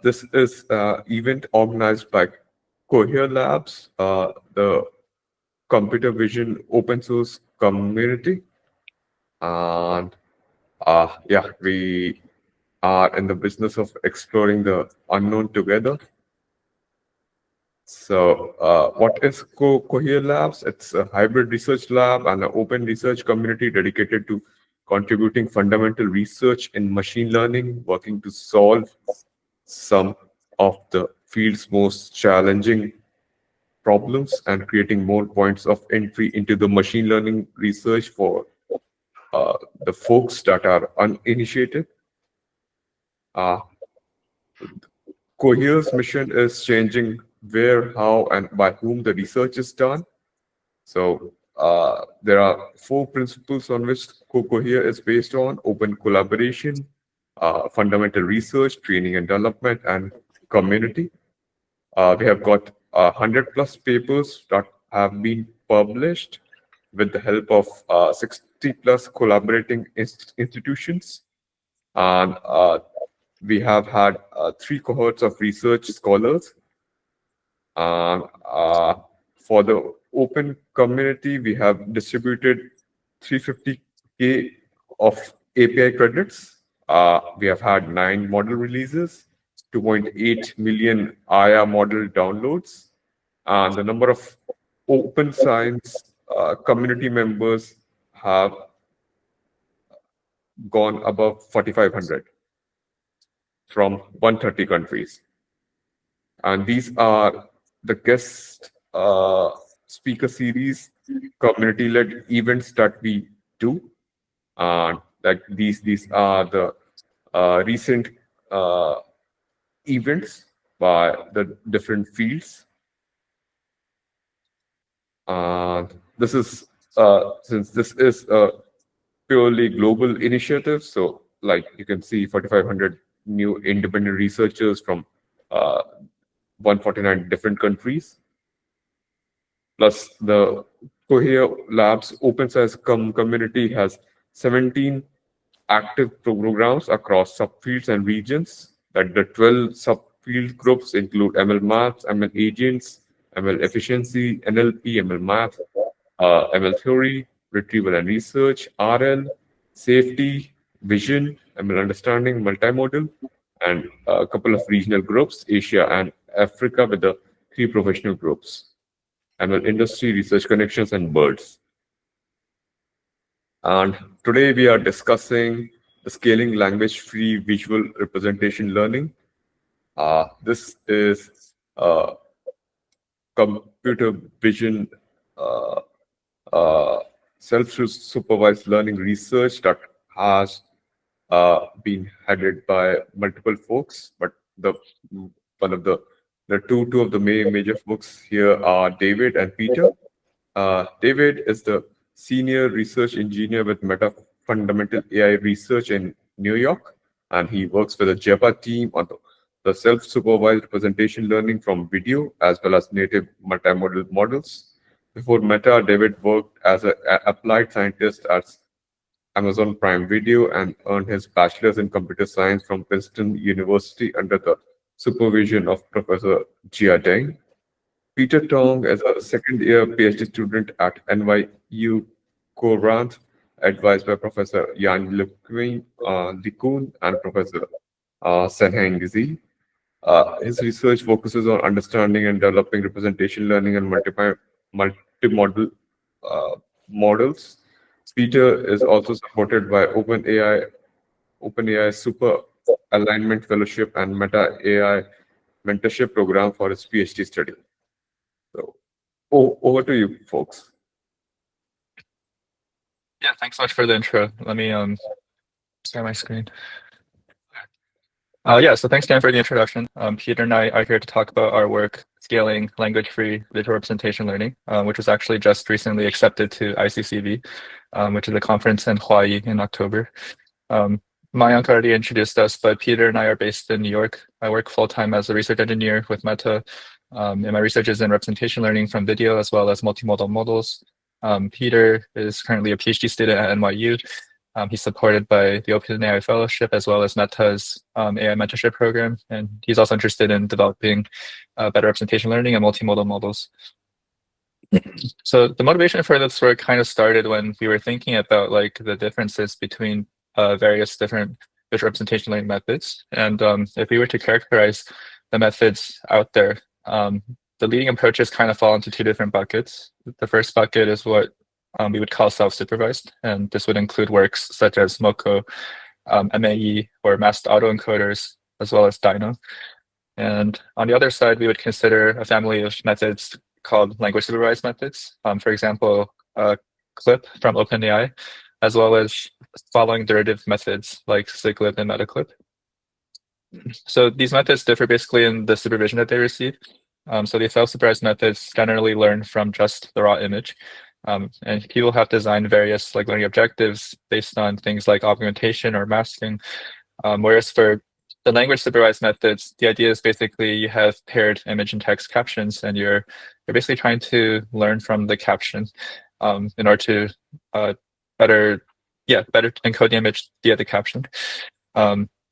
This is an event organized by Cohere Labs, the computer vision open source community. And yeah, we are in the business of exploring the unknown together. So what is Cohere Labs? It's a hybrid research lab and an open research community dedicated to contributing fundamental research in machine learning, working to solve some of the field's most challenging problems and creating more points of entry into the machine learning research for the folks that are uninitiated. Cohere's mission is changing where, how, and by whom the research is done. So there are 4 principles on which Cohere is based on: open collaboration, fundamental research, training and development, and community. We have got 100+ papers that have been published with the help of 60+ collaborating institutions. And we have had 3 cohorts of research scholars. And for the open community, we have distributed 350K of API credits. We have had 9 model releases, 2.8 million IA model downloads, and the number of open science community members have gone above 4,500 from 130 countries. And these are the guest speaker series, community-led events that we do. And like these are the recent events by the different fields. This is since this is a purely global initiative, so like you can see 4,500 new independent researchers from 149 different countries. Plus the Cohere Labs open science community has 17 active programs across subfields and regions. That the 12 subfield groups include ML maths, ML agents, ML efficiency, NLP, ML math, ML theory, retrieval and research, RL, safety, vision, ML understanding, multimodal, and a couple of regional groups, Asia and Africa, with the 3 professional groups, ML industry, research connections, and birds. And today we are discussing the scaling language-free visual representation learning. This is computer vision self-supervised learning research that has been headed by multiple folks, but two of the major folks here are David and Peter. David is the senior research engineer with Meta Fundamental AI Research in New York, and he works with the JEPA team on the self-supervised representation learning from video as well as native multimodal models. Before Meta, David worked as an applied scientist at Amazon Prime Video and earned his bachelor's in computer science from Princeton University under the supervision of Professor Jia Deng. Peter Tong is a second-year PhD student at NYU Courant, advised by Professor Yan Likun and Professor Senheng Zi. His research focuses on understanding and developing representation learning and multimodal models. Peter is also supported by OpenAI Super Alignment Fellowship and Meta AI Mentorship Program for his PhD study. So, over to you, folks. Yeah, thanks so much for the intro. Let me share my screen. Yeah, so thanks, Dan, for the introduction. Peter and I are here to talk about our work scaling language-free visual representation learning, which was actually just recently accepted to ICCV, which is a conference in Hawaii in October. Mayank already introduced us, but Peter and I are based in New York. I work full-time as a research engineer with Meta, and my research is in representation learning from video as well as multimodal models. Peter is currently a PhD student at NYU. He's supported by the OpenAI Fellowship as well as Meta's AI mentorship program, and he's also interested in developing better representation learning and multimodal models. So the motivation for this work kind of started when we were thinking about like the differences between various different visual representation learning methods, and if we were to characterize the methods out there, the leading approaches kind of fall into two different buckets. The first bucket is what we would call self-supervised, and this would include works such as MoCo, MAE, or masked autoencoders, as well as Dino. And on the other side, we would consider a family of methods called language-supervised methods. For example, CLIP from OpenAI, as well as following derivative methods like CLIP and MetaCLIP. So these methods differ basically in the supervision that they receive. So the self-supervised methods generally learn from just the raw image. And people have designed various like learning objectives based on things like augmentation or masking. Whereas for the language supervised methods, the idea is basically you have paired image and text captions, and you're basically trying to learn from the caption in order to better encode the image via the caption.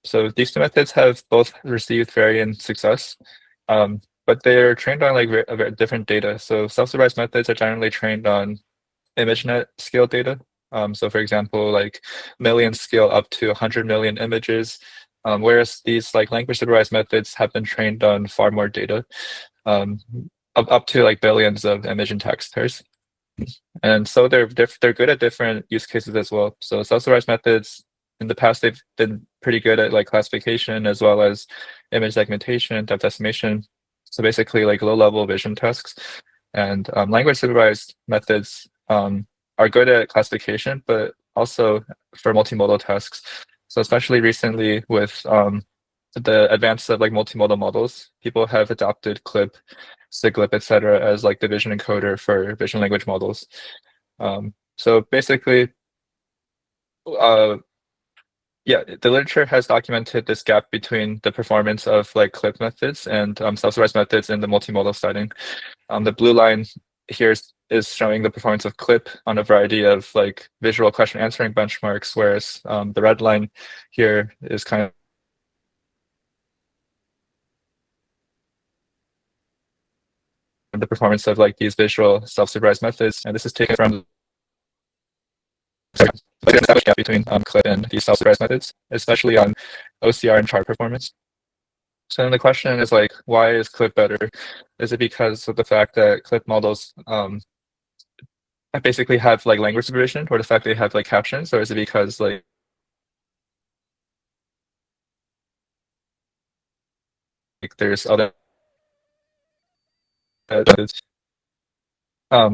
So these two methods have both received varying success, but they're trained on like very different data. So self-supervised methods are generally trained on ImageNet scale data. So for example, like million scale up to 100 million images, whereas these like language supervised methods have been trained on far more data, up to like billions of image and text pairs. And so they're good at different use cases as well. So self-supervised methods in the past, they've been pretty good at like classification as well as image segmentation, depth estimation. So basically like low-level vision tasks. And language supervised methods are good at classification, but also for multimodal tasks. So especially recently with the advance of like multimodal models, people have adopted CLIP, SIGLIP, etc. as like the vision encoder for vision language models. So basically, yeah, the literature has documented this gap between the performance of like CLIP methods and self-supervised methods in the multimodal setting. The blue line here is showing the performance of CLIP on a variety of like visual question answering benchmarks, whereas the red line here is kind of the performance of like these visual self-supervised methods. And this is taken from an established gap between CLIP and these self-supervised methods, especially on OCR and chart performance. So then the question is like, why is CLIP better? Is it because of the fact that CLIP models basically have like language supervision, or the fact they have like captions, or is it because like there's other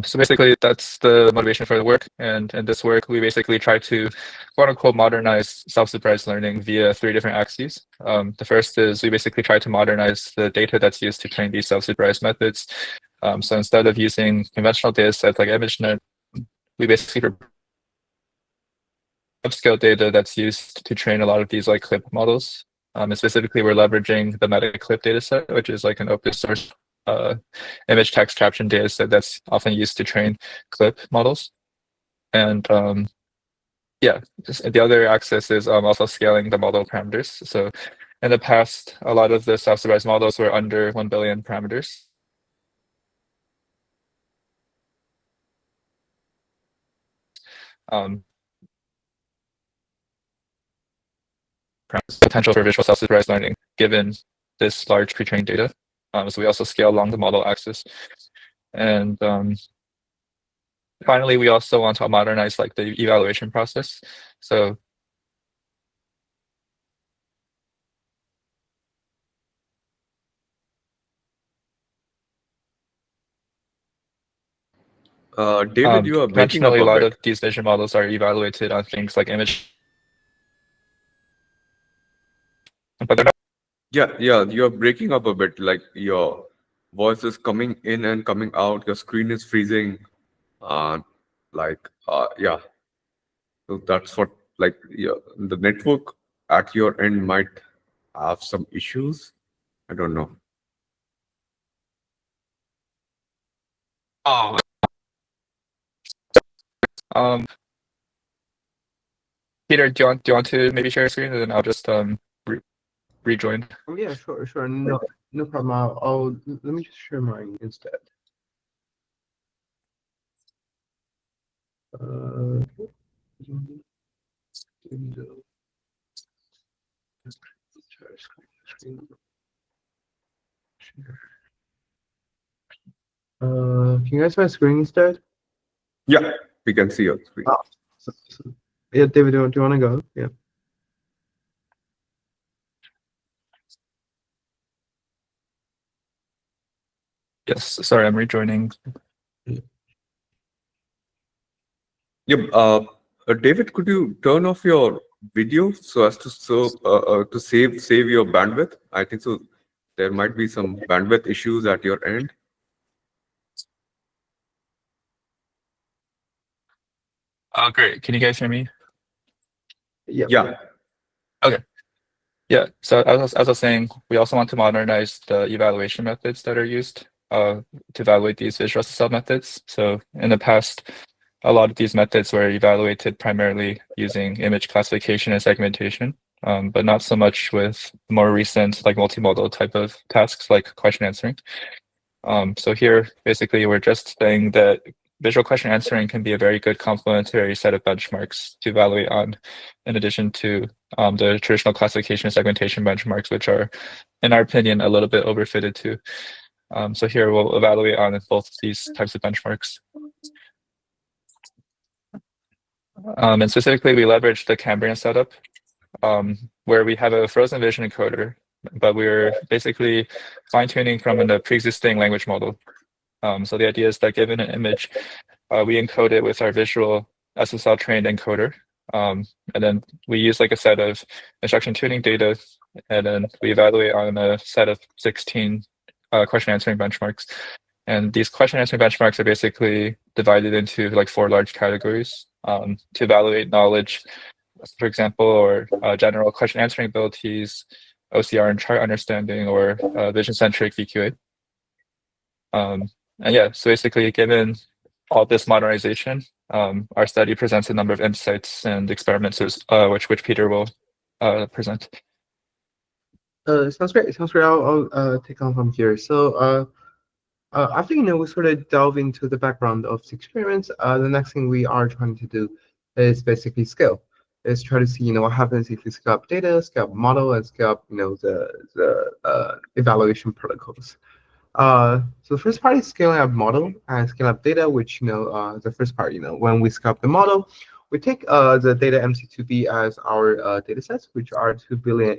so basically that's the motivation for the work, and in this work we basically try to quote unquote modernize self-supervised learning via three different axes. The first is we basically try to modernize the data that's used to train these self-supervised methods. So instead of using conventional data sets like ImageNet, we basically upscale data that's used to train a lot of these like CLIP models. And specifically, we're leveraging the MetaCLIP dataset, which is like an open source image text caption dataset that's often used to train CLIP models. And yeah, the other axis is also scaling the model parameters. So in the past, a lot of the self-supervised models were under 1 billion parameters. Potential for visual self-supervised learning given this large pre-trained data. So we also scale along the model axis. And finally, we also want to modernize like the evaluation process. So David, you are breaking up conventionally, a a lot bit. of these vision models are evaluated on things like image, but they're not. Yeah, yeah, you're breaking up a bit. Like your voice is coming in and coming out. Your screen is freezing. Uh, yeah. So that's what like yeah, the network at your end might have some issues. I don't know. Um, Peter, do you want to maybe share a screen, and then I'll just rejoin? Oh, yeah, sure. No problem. Let me just share mine instead. Can you guys see my screen instead? Yeah, we can see your screen. Yeah, David, do you want to go? Yeah. Yes, sorry, I'm rejoining. Yep. David, could you turn off your video so as to save your bandwidth? I think so. There might be some bandwidth issues at your end. Oh, great. Can you guys hear me? Yeah. Okay. Yeah. So as I was saying, we also want to modernize the evaluation methods that are used to evaluate these visual SSL methods. So in the past, a lot of these methods were evaluated primarily using image classification and segmentation, but not so much with more recent like multimodal type of tasks like question answering. So here, basically, we're just saying that visual question answering can be a very good complementary set of benchmarks to evaluate on, in addition to the traditional classification and segmentation benchmarks, which are, in our opinion, a little bit overfitted too. So here we'll evaluate on both these types of benchmarks. And specifically, we leverage the Cambrian setup, where we have a frozen vision encoder, but we're basically fine-tuning from a pre-existing language model. So the idea is that given an image, we encode it with our visual SSL trained encoder. And then we use like a set of instruction tuning data, and then we evaluate on a set of 16 question answering benchmarks. And these question answering benchmarks are basically divided into like 4 large categories to evaluate knowledge, for example, or general question answering abilities, OCR and chart understanding, or vision-centric VQA. And yeah, so basically, given all this modernization, our study presents a number of insights and experiments, which Peter will present. Sounds great. I'll take on from here. So after we sort of delve into the background of the experiments, the next thing we are trying to do is basically scale. Is try to see what happens if we scale up data, scale up model, and scale up the evaluation protocols. So the first part is scaling up model and scaling up data, which the first part, when we scale up the model, we take the data MC2B as our data sets, which are 2 billion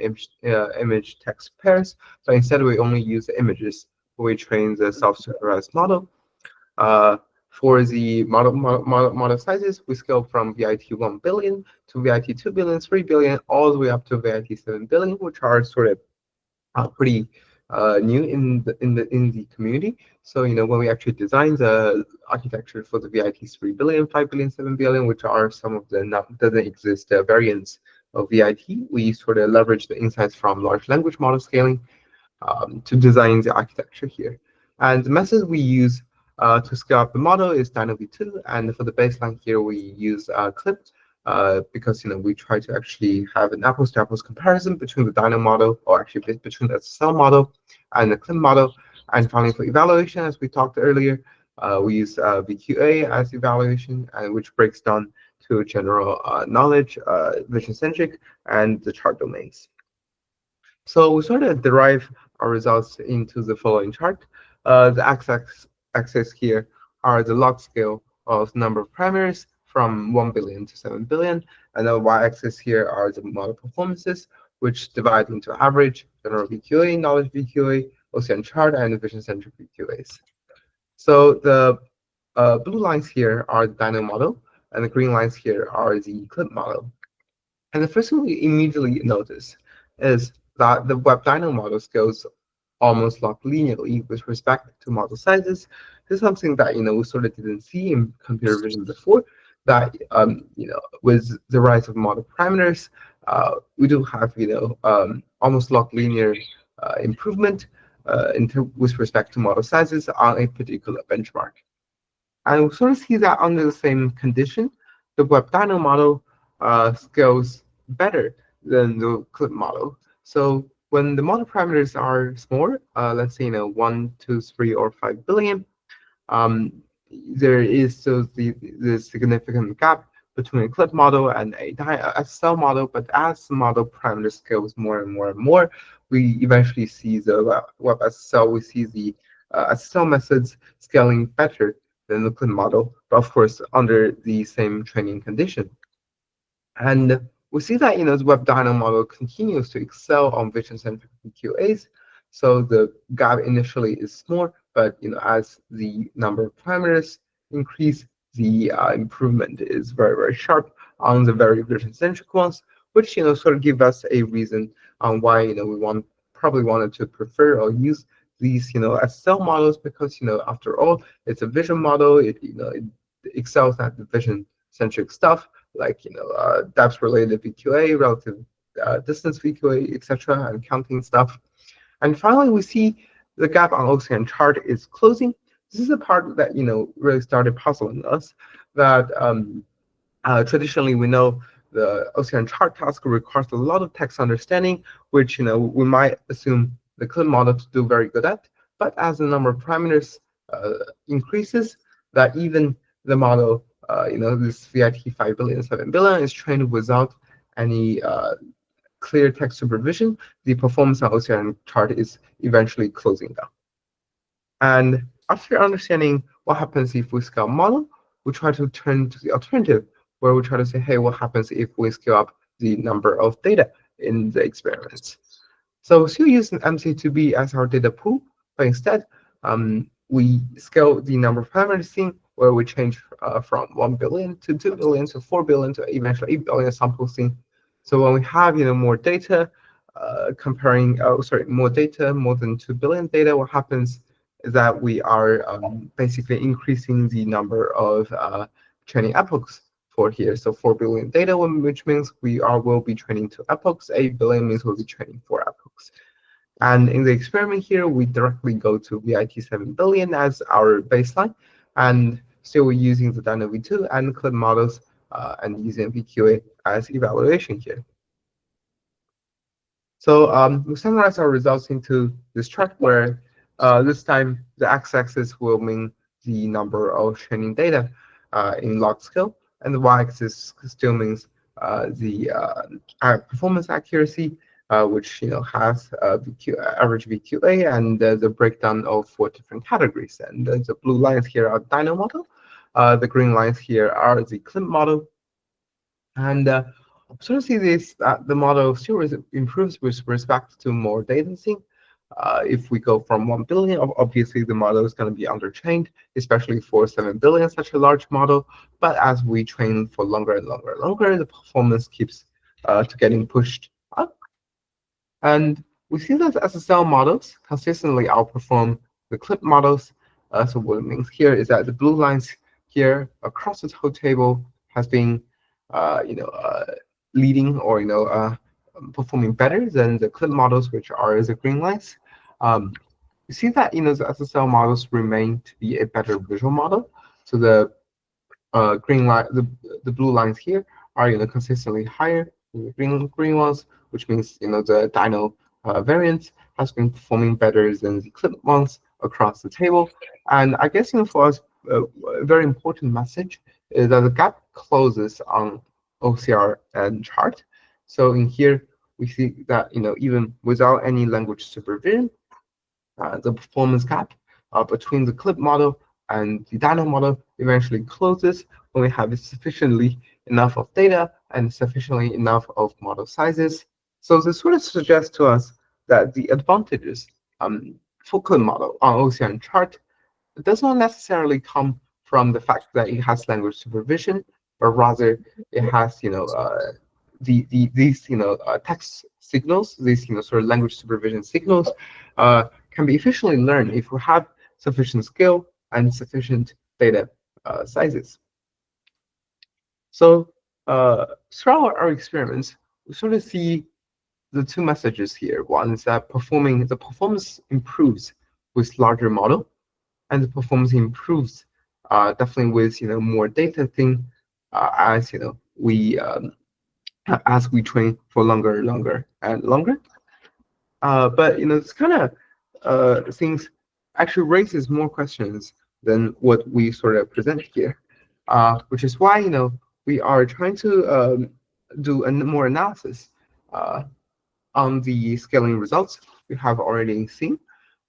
image text pairs, but instead we only use the images when we train the self-supervised model. For the model sizes, we scale from VIT 1 billion to VIT 2 billion, 3 billion, all the way up to VIT 7 billion, which are sort of pretty new in the community. So when we actually design the architecture for the VIT 3 billion, 5 billion, 7 billion, which are some of the doesn't exist variants of VIT, we sort of leverage the insights from large language model scaling to design the architecture here. And the method we use to scale up the model is DynoV2, and for the baseline here we use CLIP, because we try to actually have an apples-to-apples comparison between the Dyno model, or actually between the SSL model and the CLIP model. And finally, for evaluation, as we talked earlier, we use VQA as evaluation, and which breaks down to general knowledge, vision-centric, and the chart domains. So we sort of derive our results into the following chart. The x-axis here are the log scale of number of parameters from 1 billion to 7 billion, and the y-axis here are the model performances, which divide into average, general VQA, knowledge VQA, OCR chart, and vision-centric VQAs. So the blue lines here are the Dyno model, and the green lines here are the CLIP model. And the first thing we immediately notice is that the Web Dyno model scales almost log linearly with respect to model sizes. This is something that we sort of didn't see in computer vision before. That with the rise of model parameters, we do have almost log linear improvement with respect to model sizes on a particular benchmark. And we sort of see that under the same condition, the Web Dyno model scales better than the CLIP model. So when the model parameters are smaller, let's say 1, 2, 3, or 5 billion, um, there is still the significant gap between a CLIP model and a SSL model. But as the model parameter scales more and more and more, we eventually see the web SSL. We see the SSL methods scaling better than the CLIP model, but of course under the same training condition. And we see that the Web Dyno model continues to excel on vision-centric VQAs. So the gap initially is small, but as the number of parameters increase, the improvement is very, very sharp on the very vision-centric ones, which sort of give us a reason on why we probably wanted to prefer or use these SSL models, because after all, it's a vision model. It excels at the vision-centric stuff, like depth-related VQA, relative distance VQA, etc., and counting stuff. And finally, we see the gap on OCR chart is closing. This is the part that really started puzzling us. That traditionally we know the OCR chart task requires a lot of text understanding, which we might assume the CLIP model to do very good at. But as the number of parameters increases, that even the model, this VIT 5 billion, 7 billion is trained without any clear text supervision, the performance on OCR chart is eventually closing down. And after understanding what happens if we scale model, we try to turn to the alternative, where we try to say, hey, what happens if we scale up the number of data in the experiments? So still using MC2B as our data pool, but instead we scale the number of parameters seen, where we change from 1 billion to 2 billion to 4 billion to eventually 8 billion samples seen. So when we have more data, more data, more than 2 billion data, what happens is that we are basically increasing the number of training epochs for here. So 4 billion data, which means we will be training 2 epochs. 8 billion means we'll be training 4 epochs. And in the experiment here, we directly go to VIT 7 billion as our baseline, and still we're using the Dyno V2 and CLIP models and using VQA as evaluation here. So we summarize our results into this chart, where this time the x-axis will mean the number of training data in log scale, and the y-axis still means the performance accuracy, which has average VQA and the breakdown of 4 different categories. And the blue lines here are Dyno model, the green lines here are the CLIP model, and sort of see this the model still improves with respect to more data seen. If we go from 1 billion, obviously the model is going to be undertrained, especially for 7 billion, such a large model. But as we train for longer and longer and longer, the performance keeps getting pushed up. And we see that SSL models consistently outperform the CLIP models. So what it means here is that the blue lines here across this whole table has been, leading or performing better than the CLIP models, which are the green lines. You see that the SSL models remain to be a better visual model. So the green line, the blue lines here are consistently higher than the green ones, which means the Dyno variant has been performing better than the CLIP ones across the table. And I guess for us, a very important message is that the gap closes on OCR and chart. So in here we see that even without any language supervision, the performance gap between the CLIP model and the Dyno model eventually closes when we have sufficiently enough of data and sufficiently enough of model sizes. So this sort of suggests to us that the advantages for CLIP model on OCR and chart does not necessarily come from the fact that it has language supervision, but rather it has these text signals, these sort of language supervision signals can be efficiently learned if we have sufficient scale and sufficient data sizes. So throughout our experiments, we sort of see the 2 messages here. One is that the performance improves with larger model, and the performance improves definitely with more data thing as we as we train for longer, and longer. But this kind of things actually raises more questions than what we sort of present here, which is why we are trying to do more analysis on the scaling results we have already seen.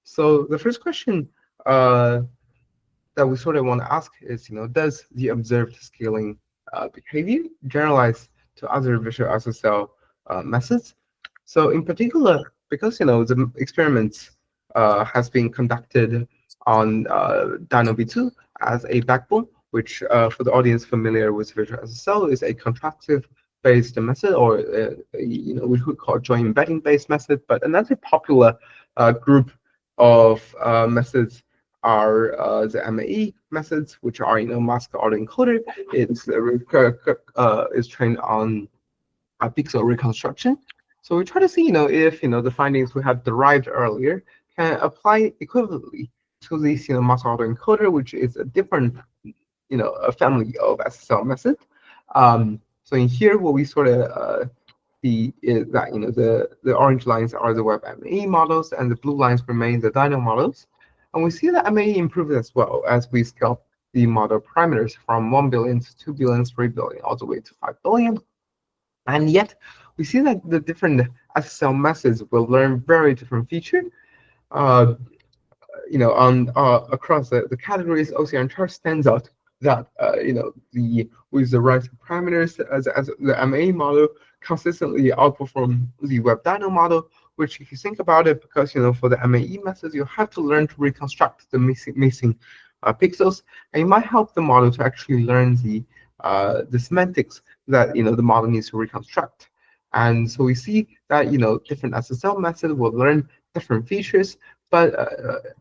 So the first question that we sort of want to ask is, does the observed scaling behavior generalize to other visual SSL methods? So in particular, because the experiments has been conducted on DynoV2 as a backbone, which for the audience familiar with visual SSL is a contrastive based method, or we could call joint embedding based method. But another popular group of methods are the MAE methods, which are mask autoencoder. It's trained on pixel reconstruction. So we try to see if the findings we have derived earlier can apply equivalently to this mask autoencoder, which is a different a family of SSL method. So in here, what we sort of see is that the orange lines are the web MAE models, and the blue lines remain the Dyno models. And we see that MAE improves as well as we scale the model parameters from 1 billion to 2 billion, 3 billion, all the way to 5 billion. And yet, we see that the different SSL methods will learn very different features. On across the categories, OCR chart stands out that with the right parameters as the MA model consistently outperform the Web Dyno model. Which, if you think about it, because for the MAE methods, you have to learn to reconstruct the missing pixels, and it might help the model to actually learn the semantics that the model needs to reconstruct. And so we see that different SSL methods will learn different features, but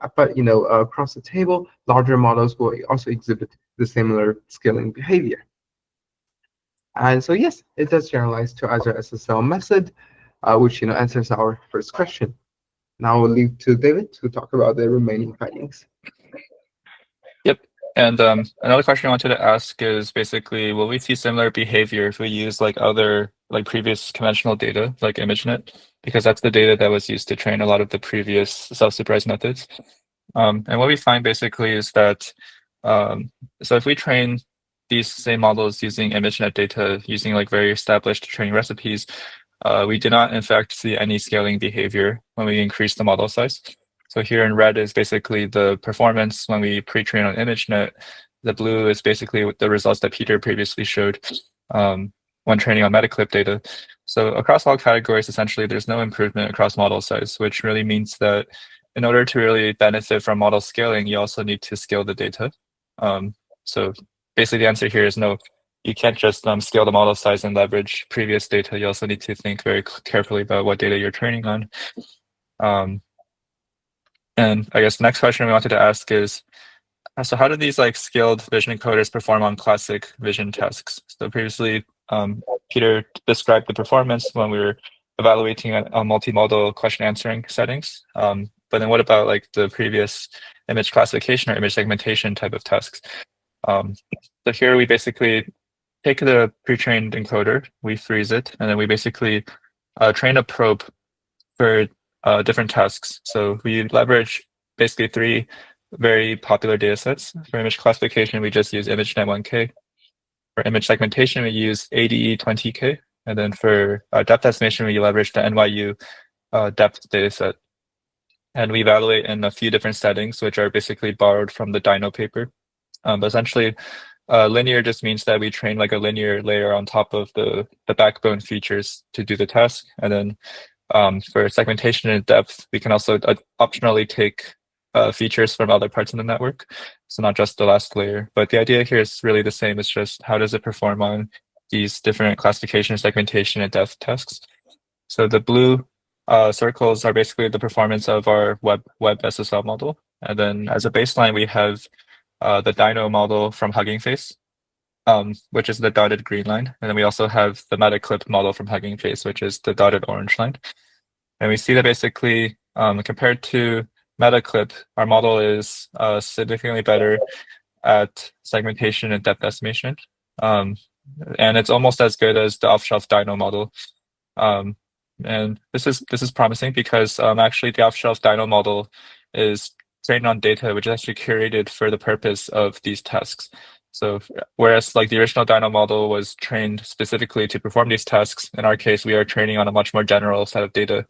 across the table, larger models will also exhibit the similar scaling behavior. And so yes, it does generalize to other SSL method, which answers our first question. Now we'll leave to David to talk about the remaining findings. Yep. And another question I wanted to ask is basically, will we see similar behavior if we use other previous conventional data like ImageNet? Because that's the data that was used to train a lot of the previous self-supervised methods. And what we find basically is that so if we train these same models using ImageNet data, using very established training recipes, we did not in fact see any scaling behavior when we increase the model size. So here in red is basically the performance when we pre-train on ImageNet. The blue is basically the results that Peter previously showed when training on MetaCLIP data. So across all categories, essentially, there's no improvement across model size, which really means that in order to really benefit from model scaling, you also need to scale the data. So basically the answer here is no. You can't just scale the model size and leverage previous data. You also need to think very carefully about what data you're training on. And I guess the next question we wanted to ask is, so how do these scaled vision encoders perform on classic vision tasks? So previously, Peter described the performance when we were evaluating a multimodal question answering settings. But then what about the previous image classification or image segmentation type of tasks? So here we basically take the pre-trained encoder, we freeze it, and then we basically train a probe for different tasks. So we leverage basically 3 very popular data sets. For image classification, we just use ImageNet 1K. For image segmentation, we use ADE 20K. And then for depth estimation, we leverage the NYU depth dataset. And we evaluate in a few different settings, which are basically borrowed from the Dyno paper. But essentially, linear just means that we train a linear layer on top of the backbone features to do the task. And then for segmentation and depth, we can also optionally take features from other parts of the network. So not just the last layer. But the idea here is really the same. It's just how does it perform on these different classification, segmentation, and depth tasks. So the blue circles are basically the performance of our web SSL model. And then as a baseline, we have the Dyno model from Hugging Face, which is the dotted green line. And then we also have the MetaCLIP model from Hugging Face, which is the dotted orange line. And we see that basically compared to MetaCLIP, our model is significantly better at segmentation and depth estimation. and it's almost as good as the off-shelf Dino model. And this is promising because actually the off-shelf Dino model is trained on data which is actually curated for the purpose of these tasks. So whereas like the original Dino model was trained specifically to perform these tasks, in our case we are training on a much more general set of data.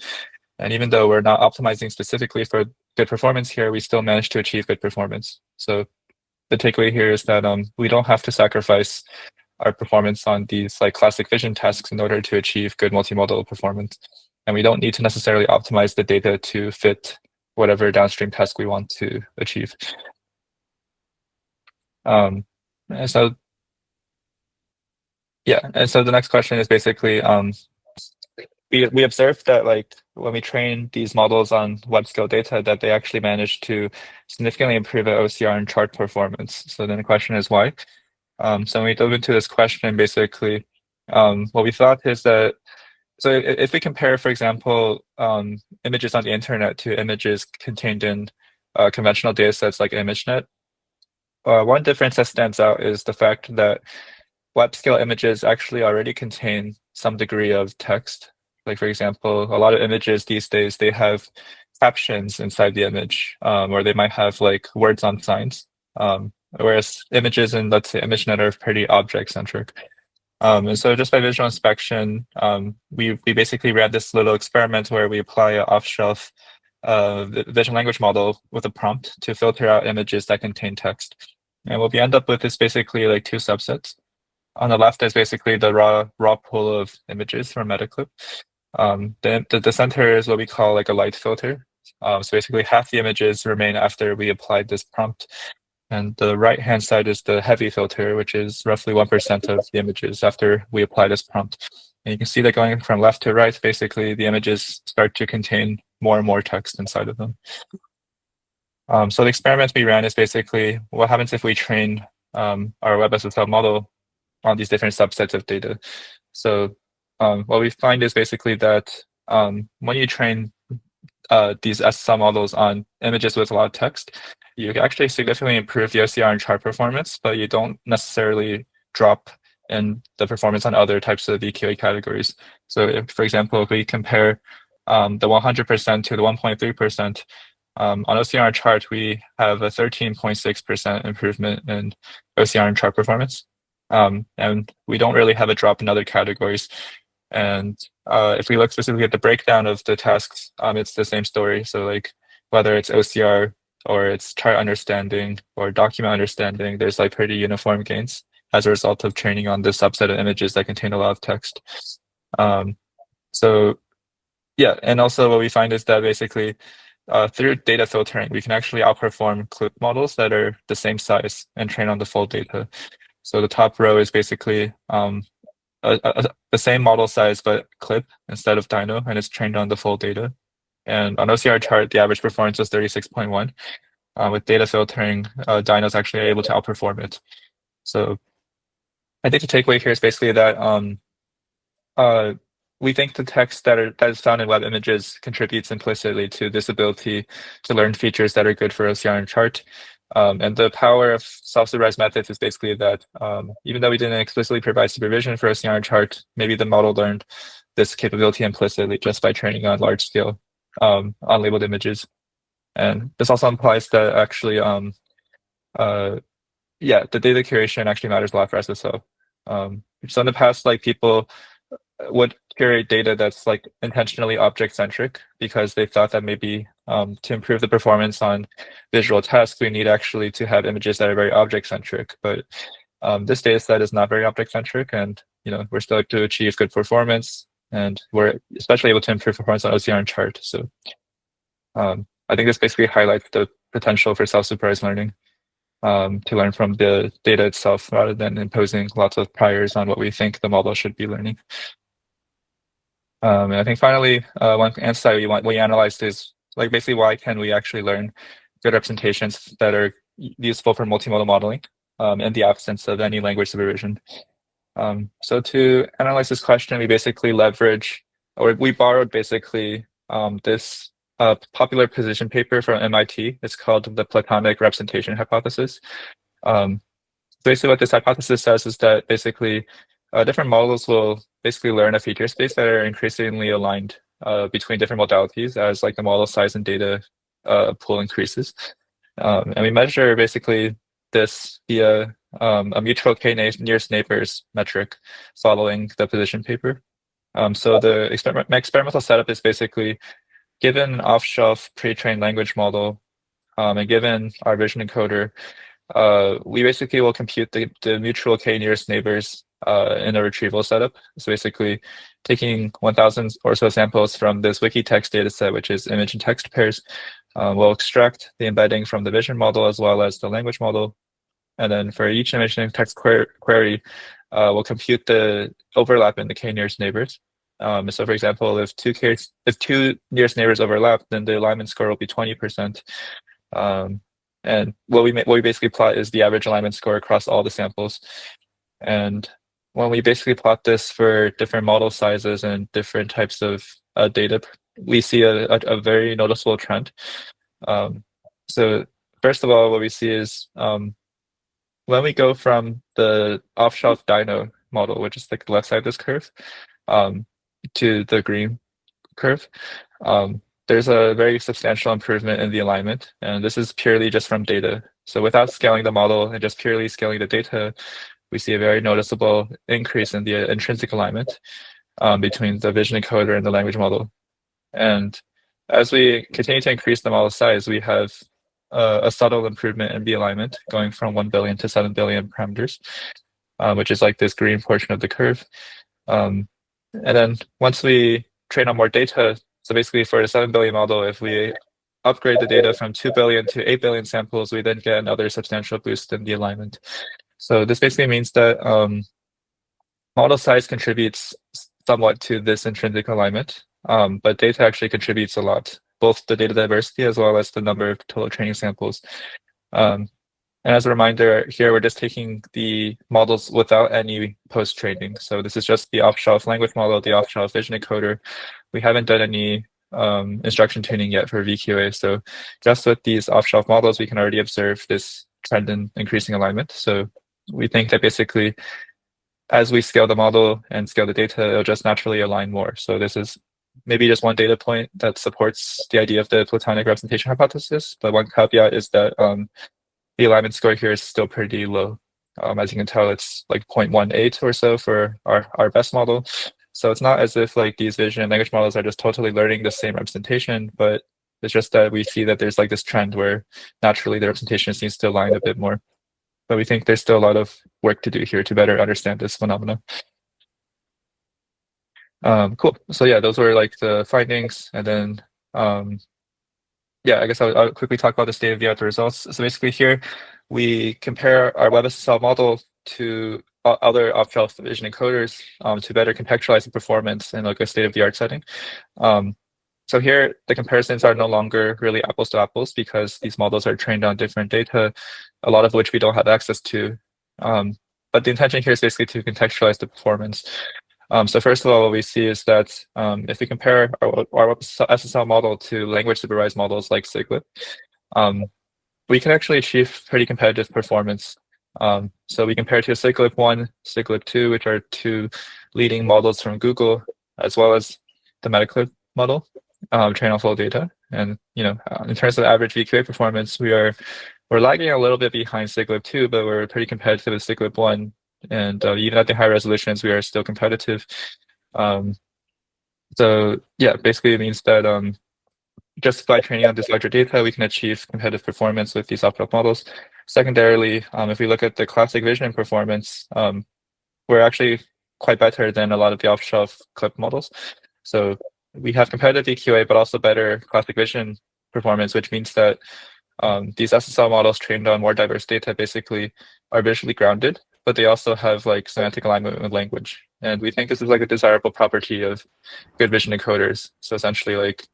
And even though we're not optimizing specifically for good performance here, we still manage to achieve good performance. So the takeaway here is that we don't have to sacrifice our performance on these like classic vision tasks in order to achieve good multimodal performance. And we don't need to necessarily optimize the data to fit whatever downstream task we want to achieve. And so the next question is basically, we observed that like when we train these models on web scale data, that they actually manage to significantly improve the OCR and chart performance. So then the question is why? So when we dove into this question, basically, what we thought is that, so if we compare, for example, images on the internet to images contained in conventional data sets like ImageNet, one difference that stands out is the fact that web scale images actually already contain some degree of text. Like, for example, a lot of images these days, they have captions inside the image, or they might have like words on signs. Whereas images in, let's say, ImageNet are pretty object-centric. And so just by visual inspection, we basically ran this little experiment where we apply an off-shelf vision language model with a prompt to filter out images that contain text. And what we end up with is basically like two subsets. On the left is basically the raw pool of images from MetaCLIP. Then the center is what we call like a light filter. So basically half the images remain after we applied this prompt. And the right-hand side is the heavy filter, which is roughly 1% of the images after we apply this prompt. And you can see that going from left to right, basically the images start to contain more and more text inside of them. So the experiment we ran is basically what happens if we train our WebSSL model on these different subsets of data. So what we find is basically that when you train these SSL models on images with a lot of text, you actually significantly improve the OCR and chart performance, but you don't necessarily drop in the performance on other types of EQA categories. So if, for example, if we compare the 100% to the 1.3%, on OCR and chart, we have a 13.6% improvement in OCR and chart performance. And we don't really have a drop in other categories. And if we look specifically at the breakdown of the tasks, it's the same story. So like whether it's OCR or it's chart understanding or document understanding, there's like pretty uniform gains as a result of training on this subset of images that contain a lot of text. So yeah, and also what we find is that basically through data filtering, we can actually outperform CLIP models that are the same size and train on the full data. So the top row is basically the same model size, but CLIP instead of Dino, and it's trained on the full data. And on OCR chart, the average performance was 36.1. With data filtering, Dino is actually able to outperform it. So I think the takeaway here is basically that we think the text that is found in web images contributes implicitly to this ability to learn features that are good for OCR and chart. And the power of self-supervised methods is basically that even though we didn't explicitly provide supervision for OCR and chart, maybe the model learned this capability implicitly just by training on large-scale unlabeled images. And this also implies that actually, the data curation actually matters a lot for SSO. So in the past, like people would curate data that's like intentionally object-centric because they thought that maybe to improve the performance on visual tasks, we need actually to have images that are very object-centric. But this data set is not very object-centric, and we're still able to achieve good performance, and we're especially able to improve performance on OCR and chart. So I think this basically highlights the potential for self-supervised learning to learn from the data itself rather than imposing lots of priors on what we think the model should be learning. And I think finally, one insight we analyzed is like basically why can we actually learn good representations that are useful for multimodal modeling in the absence of any language supervision. So to analyze this question, we basically we borrowed basically this popular position paper from MIT. It's called the Platonic Representation Hypothesis. basically what this hypothesis says is that basically different models will basically learn a feature space that are increasingly aligned between different modalities as like the model size and data pool increases. And we measure basically this via a mutual k-nearest neighbors metric following the position paper. So the experimental setup is basically given an off-shelf pre-trained language model and given our vision encoder, we basically will compute the mutual k-nearest neighbors in a retrieval setup. So basically taking 1,000 or so samples from this Wikitext dataset, which is image and text pairs, we'll extract the embedding from the vision model as well as the language model. And then for each image and text query, we'll compute the overlap in the k-nearest neighbors. So for example, if two nearest neighbors overlap, then the alignment score will be 20%. And what we basically plot is the average alignment score across all the samples. And when we basically plot this for different model sizes and different types of data, we see a very noticeable trend. So first of all, what we see is when we go from the off-shelf Dino model, which is like the left side of this curve, to the green curve, there's a very substantial improvement in the alignment, and this is purely just from data. So without scaling the model and just purely scaling the data, we see a very noticeable increase in the intrinsic alignment between the vision encoder and the language model. And as we continue to increase the model size, we have a subtle improvement in the alignment going from 1 billion to 7 billion parameters, which is like this green portion of the curve. And then once we train on more data, so basically for the 7 billion model, if we upgrade the data from 2 billion to 8 billion samples, we then get another substantial boost in the alignment. So this basically means that model size contributes somewhat to this intrinsic alignment, but data actually contributes a lot, both the data diversity as well as the number of total training samples. And as a reminder, here we're just taking the models without any post-training. So this is just the off-shelf language model, the off-shelf vision encoder. We haven't done any instruction tuning yet for VQA. So just with these off-shelf models, we can already observe this trend in increasing alignment. So we think that basically, as we scale the model and scale the data, it'll just naturally align more. So this is maybe just one data point that supports the idea of the Platonic representation hypothesis. But one caveat is that the alignment score here is still pretty low. As you can tell, it's like 0.18 or so for our best model. So it's not as if like these vision and language models are just totally learning the same representation, but it's just that we see that there's like this trend where naturally the representation seems to align a bit more. But we think there's still a lot of work to do here to better understand this phenomenon. Cool. So yeah, those were like the findings. And then yeah, I guess I'll quickly talk about the state of the art results. So basically here, we compare our WebSSL model to other off-shelf vision encoders to better contextualize the performance in like a state of the art setting. So here, the comparisons are no longer really apples to apples because these models are trained on different data, a lot of which we don't have access to. But the intention here is basically to contextualize the performance. So first of all, what we see is that if we compare our SSL model to language-supervised models like CLIP, we can actually achieve pretty competitive performance. So we compare to CLIP 1, CLIP 2, which are two leading models from Google, as well as the MetaCLIP model, trained on full data. And in terms of average VQA performance, we're lagging a little bit behind CLIP 2, but we're pretty competitive with CLIP 1. And even at the high resolutions, we are still competitive. So yeah, basically it means that just by training on this larger data, we can achieve competitive performance with these off-shelf models. Secondarily, if we look at the classic vision performance, we're actually quite better than a lot of the off-shelf CLIP models. So we have competitive VQA, but also better classic vision performance, which means that these SSL models trained on more diverse data basically are visually grounded, but they also have like semantic alignment with language. And we think this is like a desirable property of good vision encoders. So essentially like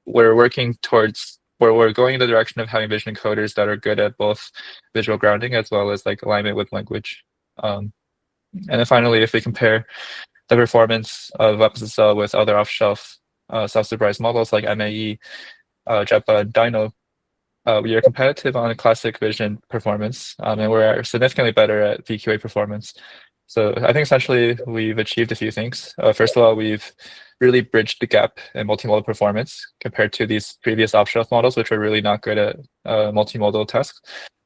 we're working towards where we're going in the direction of having vision encoders that are good at both visual grounding as well as like alignment with language. And then finally, if we compare the performance of WebSSL with other off-shelf self-supervised models like MAE, JEPA, and Dino, we are competitive on classic vision performance, and we're significantly better at VQA performance. So I think essentially we've achieved a few things. First of all, we've really bridged the gap in multimodal performance compared to these previous off-shelf models, which were really not good at multimodal tasks.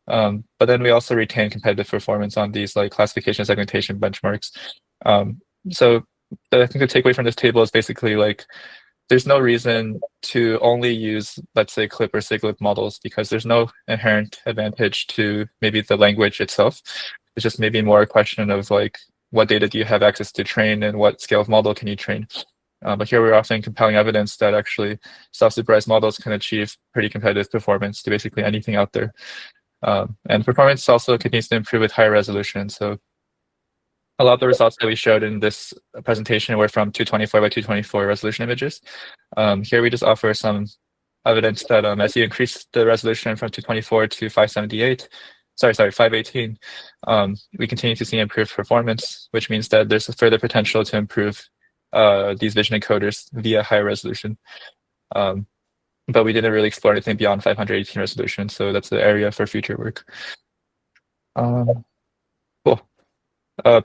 But then we also retain competitive performance on these like classification segmentation benchmarks. So I think the takeaway from this table is basically like there's no reason to only use, let's say, CLIP or CLIP models because there's no inherent advantage to maybe the language itself. It's just maybe more a question of like what data do you have access to train and what scale of model can you train. But here we're offering compelling evidence that actually self-supervised models can achieve pretty competitive performance to basically anything out there. And performance also continues to improve with higher resolution. So a lot of the results that we showed in this presentation were from 224 by 224 resolution images. Here we just offer some evidence that as you increase the resolution from 224 to 518, we continue to see improved performance, which means that there's a further potential to improve these vision encoders via higher resolution. But we didn't really explore anything beyond 518 resolution, so that's the area for future work. Cool.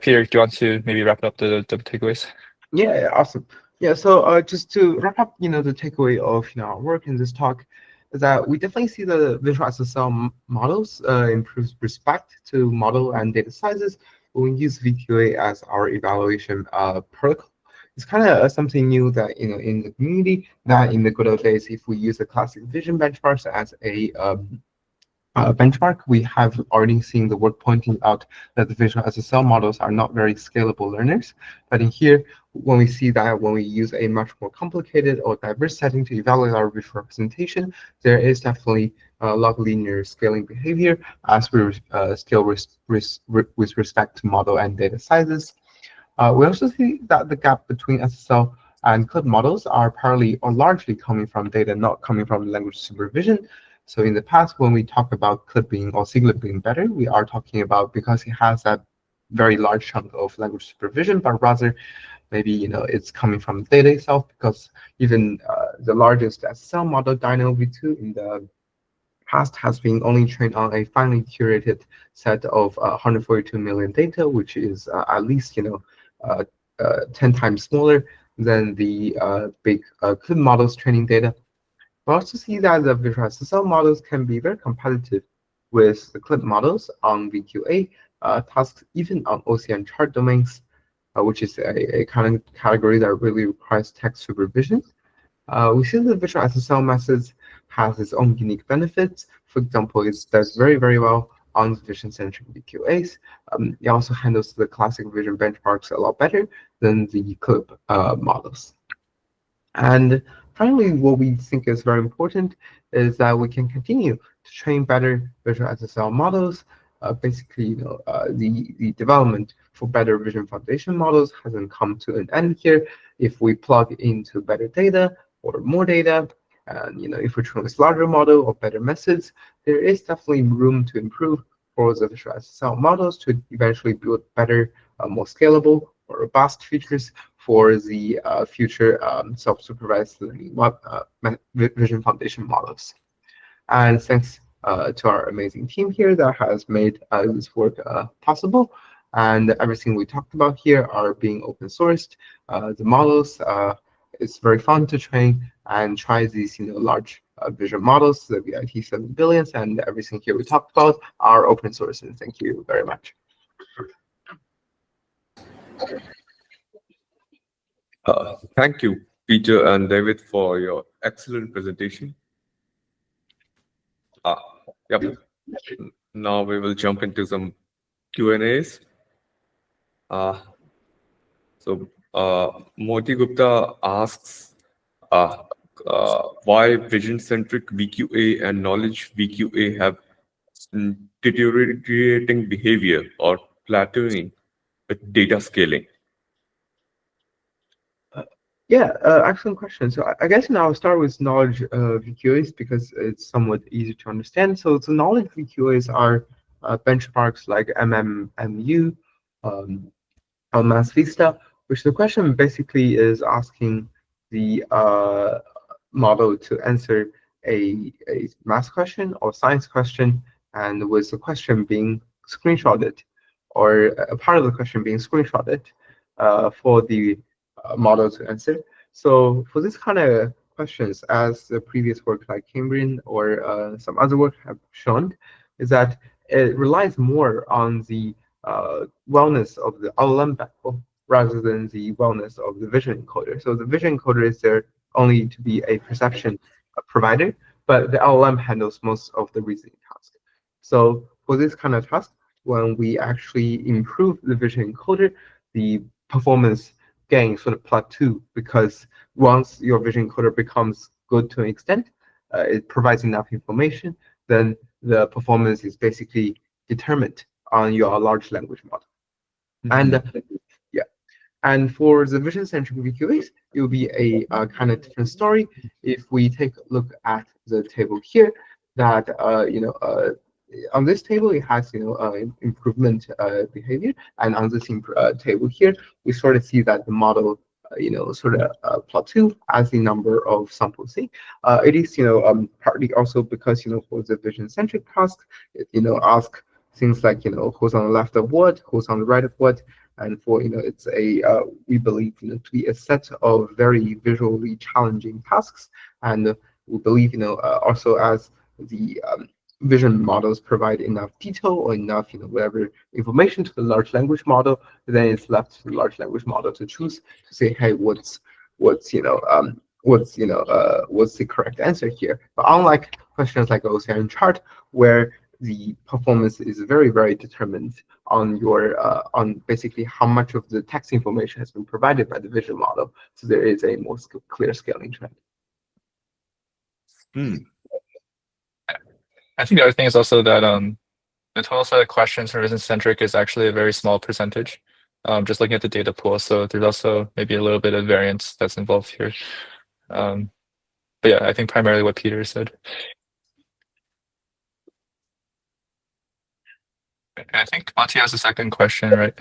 Peter, do you want to maybe wrap up the takeaways? Yeah, awesome. Yeah, so just to wrap up, the takeaway of our work in this talk is that we definitely see the visual SSL models improves respect to model and data sizes when we use VQA as our evaluation protocol. It's kind of something new that in the community. That in the good old days, if we use the classic vision benchmarks as a benchmark, we have already seen the work pointing out that the visual SSL models are not very scalable learners. But in here, when we see that when we use a much more complicated or diverse setting to evaluate our visual representation, there is definitely log linear scaling behavior as we scale with respect to model and data sizes. We also see that the gap between SSL and CLIP models are partly or largely coming from data not coming from language supervision. So in the past, when we talk about CLIP being or CLIP being better, we are talking about because it has that very large chunk of language supervision, but rather maybe it's coming from the data itself, because even the largest SSL model, Dino V2, in the past has been only trained on a finely curated set of 142 million data, which is at least 10 times smaller than the big CLIP models training data. We also see that the visual SSL models can be very competitive with the CLIP models on VQA tasks, even on OCN chart domains, which is a kind of category that really requires text supervision. We see the visual SSL methods has its own unique benefits. For example, it does very, very well on the vision-centric VQAs. It also handles the classic vision benchmarks a lot better than the CLIP models. And finally, what we think is very important is that we can continue to train better visual SSL models. Basically, the development for better vision foundation models hasn't come to an end here. If we plug into better data or more data, and if we train with larger model or better methods, there is definitely room to improve for the visual SSL models to eventually build better, more scalable or robust features for the future self-supervised learning vision foundation models. And thanks to our amazing team here that has made this work possible. And everything we talked about here are being open sourced. The models, it's very fun to train and try these large vision models, the VIT 7 billions, and everything here we talked about are open source. And thank you very much. Thank you, Peter and David, for your excellent presentation. Yep. Now we will jump into some Q&As. So Moti Gupta asks why vision-centric VQA and knowledge VQA have deteriorating behavior or plateauing with data scaling. Yeah, excellent question. So I guess now I'll start with knowledge VQAs because it's somewhat easy to understand. So the knowledge VQAs are benchmarks like MMMU, Mass Vista, which the question basically is asking the model to answer a math question or science question, and with the question being screenshotted, or a part of the question being screenshotted for the model to answer. So for this kind of questions, as the previous work like Cambrian or some other work have shown, is that it relies more on the wellness of the LLM backbone rather than the wellness of the vision encoder. So the vision encoder is there only to be a perception provider, but the LLM handles most of the reasoning task. So for this kind of task, when we actually improve the vision encoder, the performance gain sort of plateau, because once your vision encoder becomes good to an extent, it provides enough information, then the performance is basically determined on your large language model. And yeah, and for the vision-centric VQAs, it will be a kind of different story. If we take a look at the table here, that on this table it has improvement behavior, and on this table here, we sort of see that the model sort of plateau as the number of samples seen. It is partly also because for the vision-centric task, ask things like who's on the left of what, who's on the right of what. And for it's a we believe to be a set of very visually challenging tasks, and we believe also as the vision models provide enough detail or enough whatever information to the large language model, then it's left to the large language model to choose to say, hey, what's the correct answer here. But unlike questions like OCR chart, where the performance is very, very determined on your on basically how much of the text information has been provided by the vision model. So there is a more clear scaling trend. I think the other thing is also that the total set of questions for vision-centric is actually a very small percentage. Just looking at the data pool, so there's also maybe a little bit of variance that's involved here. But yeah, I think primarily what Peter said. I think Monty has a second question, right?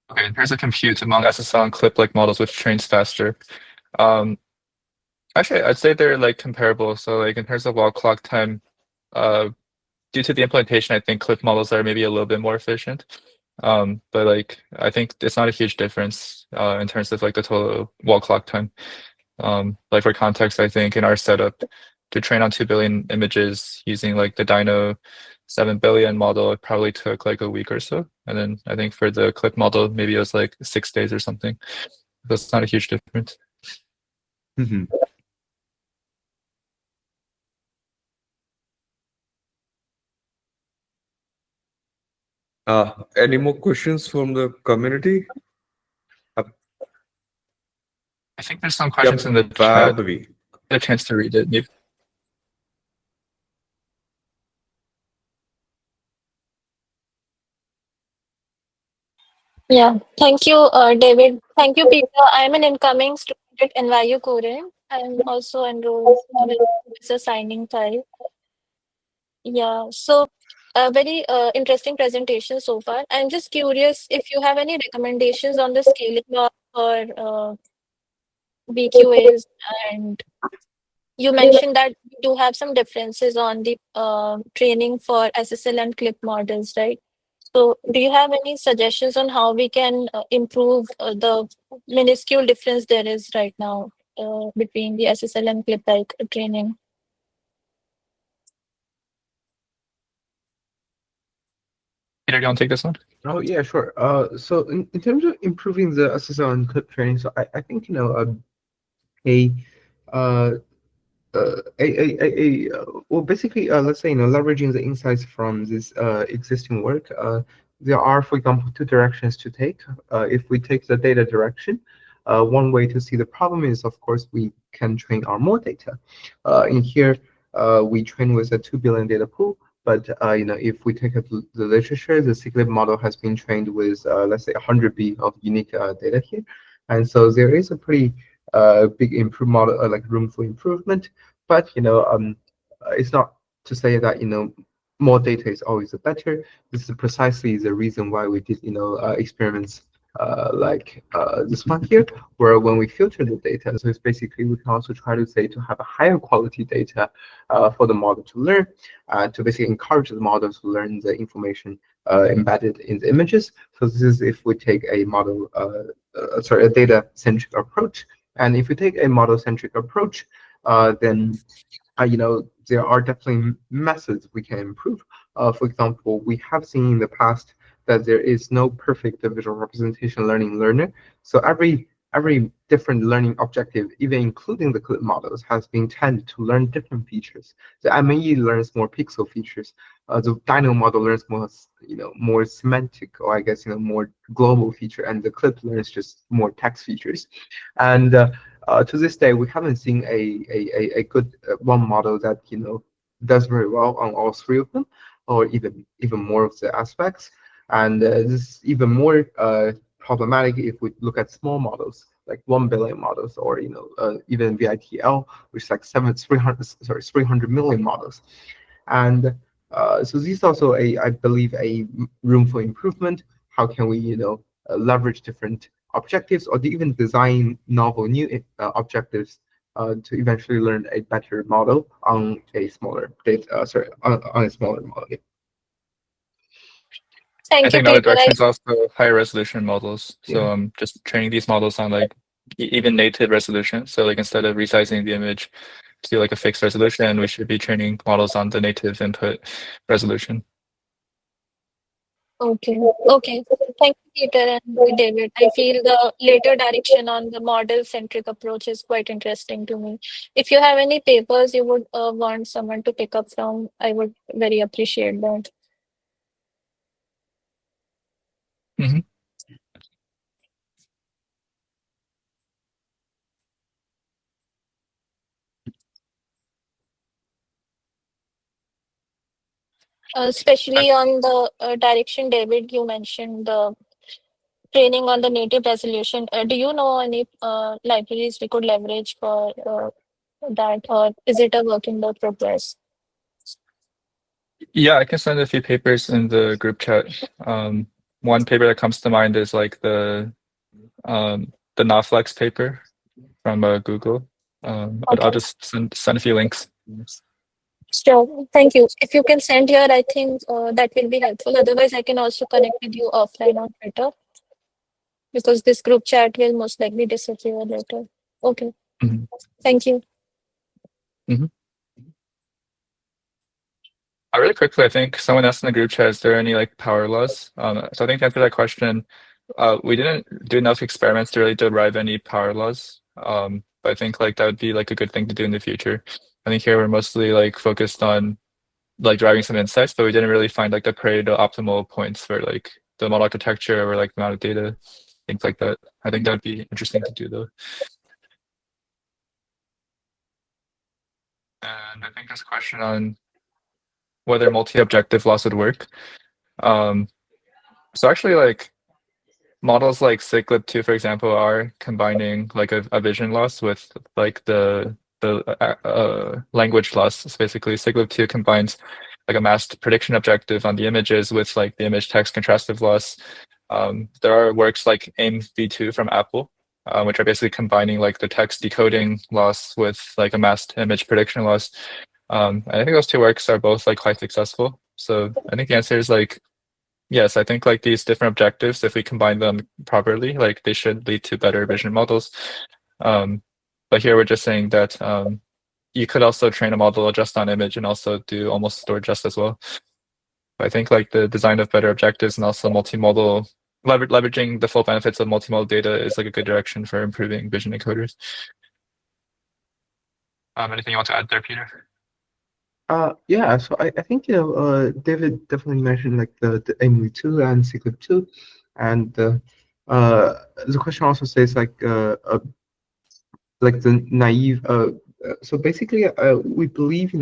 Okay, here's a compute among SSL and CLIP-like models which trains faster. Actually, I'd say they're like comparable. So like in terms of wall clock time, due to the implementation, I think CLIP models are maybe a little bit more efficient. But like I think it's not a huge difference in terms of like the total wall clock time. Like for context, I think in our setup to train on 2 billion images using like the Dino 7 billion model, it probably took like a week or so. And then I think for the CLIP model, maybe it was like 6 days or something. That's not a huge difference. Any more questions from the community? I think there's some questions in the chat. Get a chance to read it. Maybe. Yeah, thank you, David. Thank you, Peter. I'm an incoming student at NYU Korean. I'm also enrolled with a signing type. Yeah, so a very interesting presentation so far. I'm just curious if you have any recommendations on the scaling of or BQAs, and you mentioned that we do have some differences on the training for SSL and CLIP models, right? So do you have any suggestions on how we can improve the minuscule difference there is right now between the SSL and CLIP like training? Peter, you want to take this one? Oh yeah, sure. So in terms of improving the SSL and CLIP training, so I think well, basically, let's say leveraging the insights from this existing work, there are, for example, two directions to take. If we take the data direction, one way to see the problem is, of course, we can train our more data. In here, we train with a 2 billion data pool. But if we take the literature, the CLIP model has been trained with let's say 100 B of unique data here, and so there is a pretty big model like room for improvement. But it's not to say that more data is always better. This is precisely the reason why we did experiments like this one here, where when we filter the data, so it's basically we can also try to say to have a higher quality data for the model to learn, to basically encourage the model to learn the information embedded in the images. So this is if we take a model, sorry, a data-centric approach. And if we take a model-centric approach, then there are definitely methods we can improve. For example, we have seen in the past that there is no perfect visual representation learning learner. So every different learning objective, even including the CLIP models, has been tended to learn different features. The MAE learns more pixel features. The Dino model learns more, more semantic, or I guess, more global feature, and the CLIP learns just more text features. And to this day, we haven't seen a good one model that does very well on all three of them, or even more of the aspects. And this is even more problematic if we look at small models like 1 billion models, or even VITL, which is like 300 million models. And so this is also I believe a room for improvement. How can we leverage different objectives, or even design novel new objectives to eventually learn a better model on a smaller data, on a smaller model. I Thank you, think another Peter. direction is also higher resolution models. So Yeah. just training these models on like even native resolution. So like instead of resizing the image to like a fixed resolution, we should be training models on the native input resolution. Okay. Okay. Thank you, Peter and David. I feel the later direction on the model-centric approach is quite interesting to me. If you have any papers you would want someone to pick up from, I would very appreciate that. Mhm. Especially on the direction, David, you mentioned the training on the native resolution. Do you know any libraries we could leverage for that, or is it a work in the progress? Yeah, I can send a few papers in the group chat. One paper that comes to mind is like the Naflex paper from Google. I'll Okay, just send a few links. sure. Thank you. If you can send here, I think that will be helpful. Otherwise, I can also connect with you offline on Twitter, because this group chat will most likely disappear later. Okay, Mhm. thank you. Mhm. Really quickly, I think someone asked in the group chat, is there any like power laws? So I think to answer that question, we didn't do enough experiments to really derive any power laws. But I think like that would be like a good thing to do in the future. I think here we're mostly like focused on like driving some insights, but we didn't really find like the Pareto optimal points for like the model architecture or like the amount of data, things like that. I think that would be interesting to do though. And I think there's a question on whether multi-objective loss would work. So actually like models like CLIP 2, for example, are combining like a vision loss with like the language loss. So basically, CLIP 2 combines like a masked prediction objective on the images with like the image text contrastive loss. There are works like AIM v2 from Apple, which are basically combining like the text decoding loss with like a masked image prediction loss. I think those two works are both like quite successful. So I think the answer is like yes, I think like these different objectives, if we combine them properly, like they should lead to better vision models. But here we're just saying that you could also train a model just on image and also do almost store just as well. I think like the design of better objectives and also multimodal, leveraging the full benefits of multimodal data is like a good direction for improving vision encoders. Anything you want to add there, Peter? Yeah, so I think David definitely mentioned like the AIM2 and CLIP2, and the question also says like the naive. So basically, we believe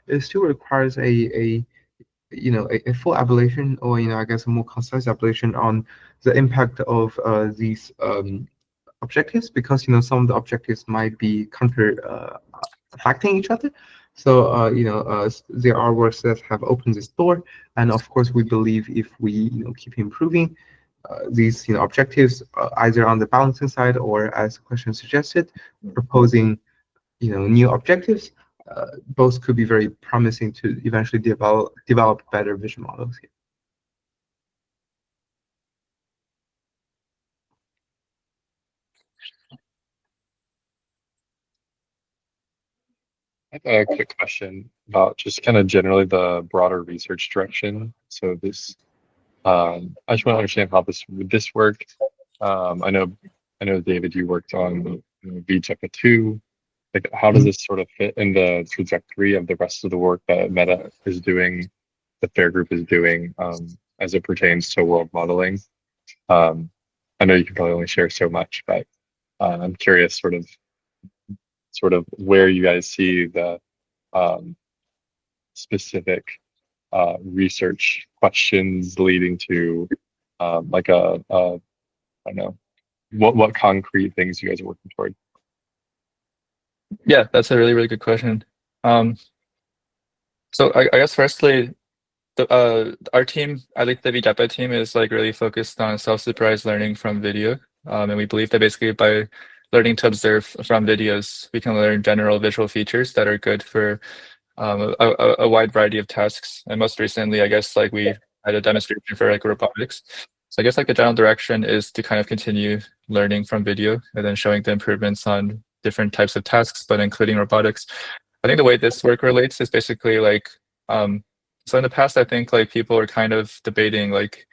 it still requires a full ablation, or I guess a more concise ablation on the impact of these objectives, because some of the objectives might be counter affecting each other. So there are works that have opened this door, and of course we believe if we keep improving, these objectives either on the balancing side or, as the question suggested, proposing new objectives. Both could be very promising to eventually develop better vision models here. I have a quick question about just kind of generally the broader research direction. So this, I just want to understand how this worked. I know David, you worked on VJEPA 2. Like, how does this sort of fit in the trajectory of the rest of the work that Meta is doing, the FAIR group is doing, as it pertains to world modeling? I know you can probably only share so much, but I'm curious sort of where you guys see the specific research questions leading to like I don't know, what concrete things you guys are working toward. Yeah, that's a really, really good question. So I guess firstly, our team, at least the VJEPA team, is like really focused on self-supervised learning from video. And we believe that basically by learning to observe from videos, we can learn general visual features that are good for a wide variety of tasks. And most recently, I guess like we had a demonstration for like robotics. So I guess like the general direction is to kind of continue learning from video and then showing the improvements on different types of tasks, but including robotics. I think the way this work relates is basically like, so in the past, I think like people were kind of debating like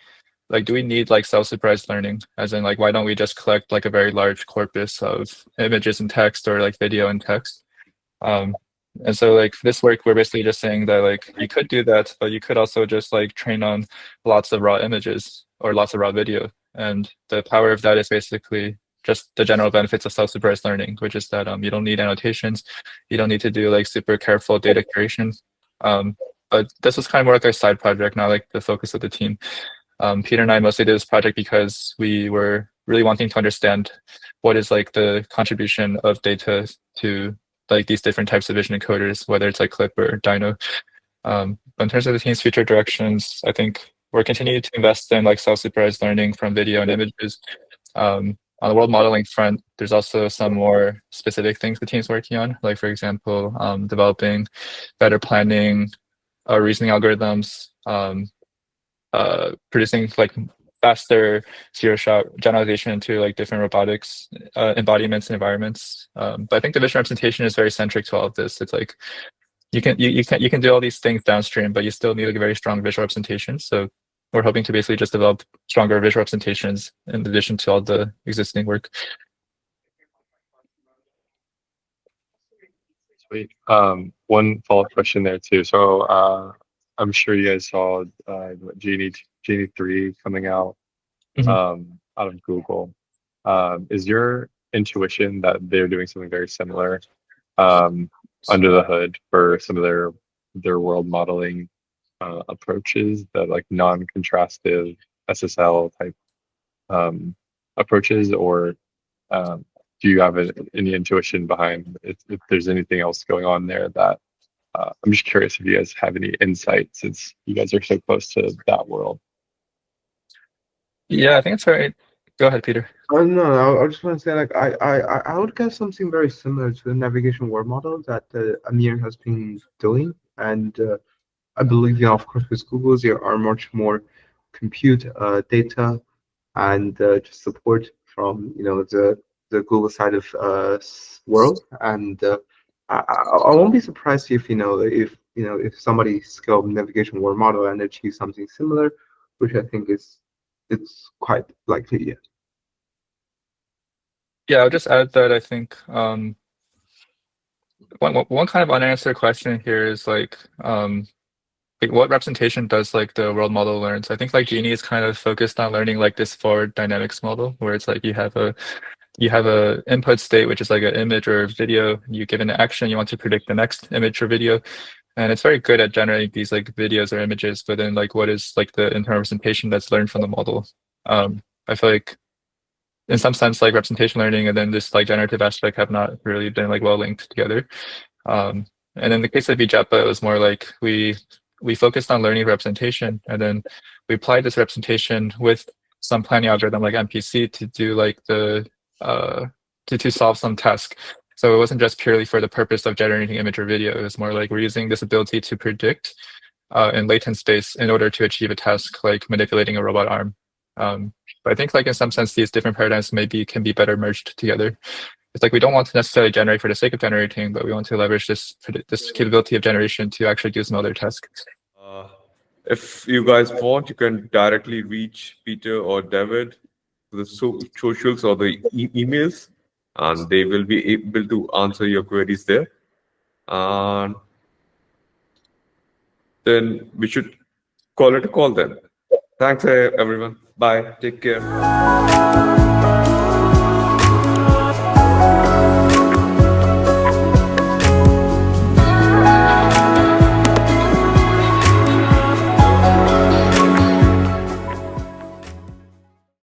do we need like self-supervised learning? As in like, why don't we just collect like a very large corpus of images and text or like video and text? And so like this work, we're basically just saying that like you could do that, but you could also just like train on lots of raw images or lots of raw video. And the power of that is basically just the general benefits of self-supervised learning, which is that you don't need annotations, you don't need to do like super careful data curation. But this was kind of more like a side project, not like the focus of the team. Peter and I mostly did this project because we were really wanting to understand what is like the contribution of data to like these different types of vision encoders, whether it's like CLIP or Dino. But in terms of the team's future directions, I think we're continuing to invest in like self-supervised learning from video and images. On the world modeling front, there's also some more specific things the team's working on, like for example, developing better planning, reasoning algorithms, producing like faster zero-shot generalization into like different robotics embodiments and environments. But I think the vision representation is very centric to all of this. It's like you can do all these things downstream, but you still need like a very strong visual representation. So we're hoping to basically just develop stronger visual representations in addition to all the existing work. Sweet. One follow-up question there too. So I'm sure you guys saw Genie 3 coming out out of Google. Is your intuition that they're doing something very similar under the hood for some of their world modeling approaches, that like non-contrastive SSL type approaches, or do you have any intuition behind if there's anything else going on there that I'm just curious if you guys have any insight, since you guys are so close to that world. Yeah, I think it's right. Go ahead, Peter. No, I just want to say, like, I would guess something very similar to the navigation world model that Amir has been doing, and I believe, of course, with Google, there are much more compute data and just support from the Google side of world, and I won't be surprised if if somebody scaled navigation world model and achieve something similar, which I think it's quite likely. Yeah. Yeah, I'll just add that I think one kind of unanswered question here is like what representation does like the world model learn? So I think like Genie is kind of focused on learning like this forward dynamics model, where it's like you have a input state, which is like an image or video. You give an action, you want to predict the next image or video, and it's very good at generating these like videos or images. But then like what is like the internal representation that's learned from the model? I feel like in some sense like representation learning and then this like generative aspect have not really been like well linked together. And in the case of VJEPA, it was more like we focused on learning representation, and then we applied this representation with some planning algorithm like MPC to do like the to solve some task. So it wasn't just purely for the purpose of generating image or video. It was more like we're using this ability to predict in latent space in order to achieve a task like manipulating a robot arm. But I think like in some sense these different paradigms can be better merged together. It's like we don't want to necessarily generate for the sake of generating, but we want to leverage this capability of generation to actually do some other tasks. If you guys want, you can directly reach Peter or David through the socials or the emails, and they will be able to answer your queries there. And then we should call it a call then. Thanks, everyone. Bye. Take care.